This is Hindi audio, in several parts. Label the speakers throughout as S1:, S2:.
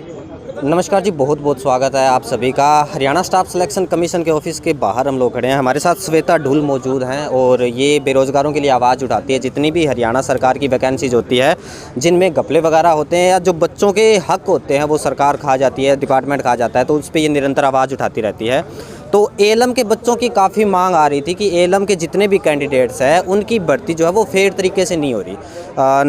S1: नमस्कार जी, बहुत बहुत स्वागत है आप सभी का। हरियाणा स्टाफ सिलेक्शन कमीशन के ऑफिस के बाहर हम लोग खड़े हैं। हमारे साथ श्वेता ढुल मौजूद हैं और ये बेरोज़गारों के लिए आवाज़ उठाती है। जितनी भी हरियाणा सरकार की वैकेंसीज होती है जिनमें घपले वगैरह होते हैं या जो बच्चों के हक होते हैं वो सरकार खा जाती है, डिपार्टमेंट खा जाता है, तो उस पर ये निरंतर आवाज़ उठाती रहती है। तो एएलएम के बच्चों की काफ़ी मांग आ रही थी कि एएलएम के जितने भी कैंडिडेट्स हैं उनकी भर्ती जो है वो फेयर तरीके से नहीं हो रही।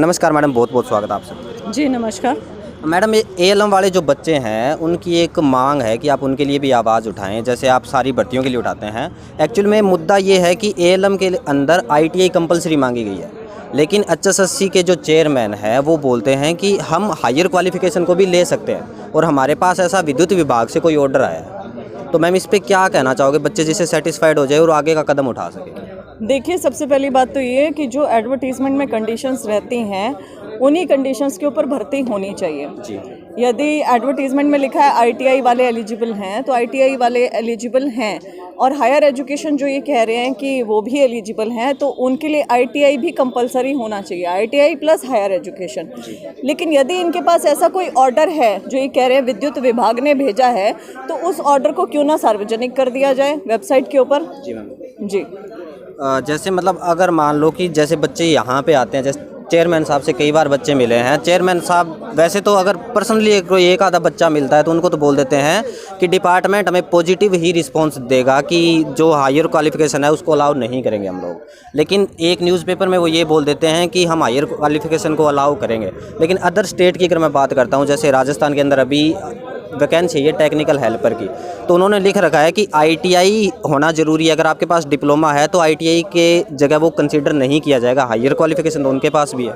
S1: नमस्कार मैडम, बहुत बहुत स्वागत है आपसे।
S2: जी नमस्कार।
S1: मैडम, ये एएलएम वाले जो बच्चे हैं उनकी एक मांग है कि आप उनके लिए भी आवाज़ उठाएं, जैसे आप सारी भर्तियों के लिए उठाते हैं। एक्चुअल में मुद्दा ये है कि एएलएम के अंदर आईटीआई कंपलसरी मांगी गई है, लेकिन एचएसएससी के जो चेयरमैन है वो बोलते हैं कि हम हायर क्वालिफिकेशन को भी ले सकते हैं और हमारे पास ऐसा विद्युत विभाग से कोई ऑर्डर आया है। तो मैम, इस पर क्या कहना चाहोगे, बच्चे जिससे सेटिस्फाइड हो जाए और आगे का कदम उठा सके?
S2: देखिए, सबसे पहली बात तो ये है कि जो एडवर्टीजमेंट में कंडीशंस रहती हैं उन्हीं कंडीशंस के ऊपर भर्ती होनी चाहिए जी। यदि एडवर्टीजमेंट में लिखा है आईटीआई वाले एलिजिबल हैं तो आईटीआई वाले एलिजिबल हैं, और हायर एजुकेशन जो ये कह रहे हैं कि वो भी एलिजिबल हैं, तो उनके लिए आईटीआई भी कंपलसरी होना चाहिए, आईटीआई प्लस हायर एजुकेशन। लेकिन यदि इनके पास ऐसा कोई ऑर्डर है जो ये कह रहे हैं विद्युत विभाग ने भेजा है, तो उस ऑर्डर को क्यों ना सार्वजनिक कर दिया जाए वेबसाइट के ऊपर।
S1: जी मैम
S2: जी।
S1: जैसे मतलब अगर मान लो कि जैसे बच्चे यहाँ पे आते हैं, जैसे चेयरमैन साहब से कई बार बच्चे मिले हैं। चेयरमैन साहब वैसे तो अगर पर्सनली कोई एक आधा बच्चा मिलता है तो उनको तो बोल देते हैं कि डिपार्टमेंट हमें पॉजिटिव ही रिस्पांस देगा कि जो हायर क्वालिफिकेशन है उसको अलाउ नहीं करेंगे हम लोग। लेकिन एक न्यूज़पेपर में वो ये बोल देते हैं कि हम हायर क्वालिफिकेशन को अलाउ करेंगे। लेकिन अदर स्टेट की अगर मैं बात करता हूँ, जैसे राजस्थान के अंदर अभी वैकेंसी है टेक्निकल हेल्पर की, तो उन्होंने लिख रखा है कि आईटीआई होना ज़रूरी है। अगर आपके पास डिप्लोमा है तो आईटीआई के जगह वो कंसीडर नहीं किया जाएगा। हायर क्वालिफिकेशन तो उनके पास भी है।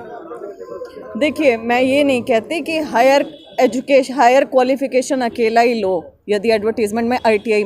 S2: देखिए, मैं ये नहीं कहती कि हायर क्वालिफिकेशन अकेला ही लो। यदि एडवर्टीजमेंट में आईटीआई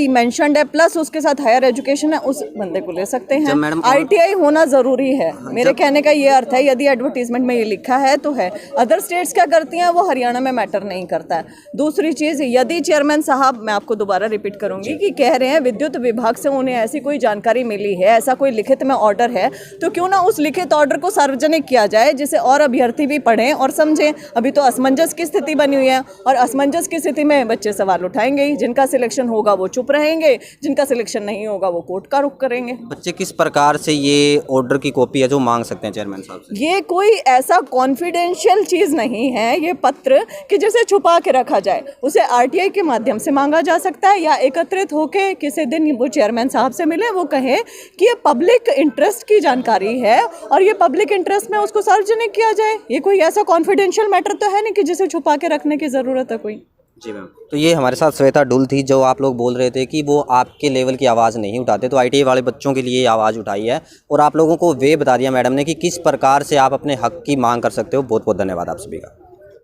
S2: मेंशन्ड है प्लस उसके साथ हायर एजुकेशन है, उस बंदे को ले सकते हैं। आईटीआई होना ज़रूरी है, मेरे कहने का ये अर्थ है। यदि एडवर्टीजमेंट में ये लिखा है तो है। अदर स्टेट्स क्या करती हैं वो हरियाणा में मैटर नहीं करता है। दूसरी चीज़, यदि चेयरमैन साहब, मैं आपको दोबारा रिपीट करूंगी, कि कह रहे हैं विद्युत विभाग से उन्हें ऐसी कोई जानकारी मिली है, ऐसा कोई लिखित में ऑर्डर है, तो क्यों ना उस लिखित ऑर्डर को सार्वजनिक किया जाए, जिसे और अभ्यर्थी भी पढ़ें और समझें। अभी तो असमंजस की स्थिति बनी हुई है, और असमंजस की स्थिति में बच्चे सवाल उठाएंगे ही। जिनका सिलेक्शन होगा वो चुप रहेंगे, जिनका सिलेक्शन नहीं होगा वो कोर्ट का रुख करेंगे।
S1: बच्चे किस प्रकार से ये ऑर्डर की कॉपी है जो मांग सकते हैं चेयरमैन साहब से? ये
S2: कोई ऐसा कॉन्फिडेंशियल चीज़ नहीं है ये पत्र कि जिसे छुपा के रखा जाए। उसे आरटीआई के माध्यम से मांगा जा सकता है, या एकत्रित होकर किसी दिन वो चेयरमैन साहब से मिले, वो कहे कि ये पब्लिक इंटरेस्ट की जानकारी है और ये पब्लिक इंटरेस्ट में उसको सार्वजनिक किया जाए। ये कोई ऐसा कॉन्फिडेंशियल मैटर तो है नहीं कि जिसे छुपा के रखने की ज़रूरत है कोई।
S1: जी मैम। तो ये हमारे साथ श्वेता ढुल थी, जो आप लोग बोल रहे थे कि वो आपके लेवल की आवाज़ नहीं उठाते, तो आईटीआई वाले बच्चों के लिए आवाज़ उठाई है और आप लोगों को वे बता दिया मैडम ने कि किस प्रकार से आप अपने हक की मांग कर सकते हो। बहुत बहुत धन्यवाद आप सभी का।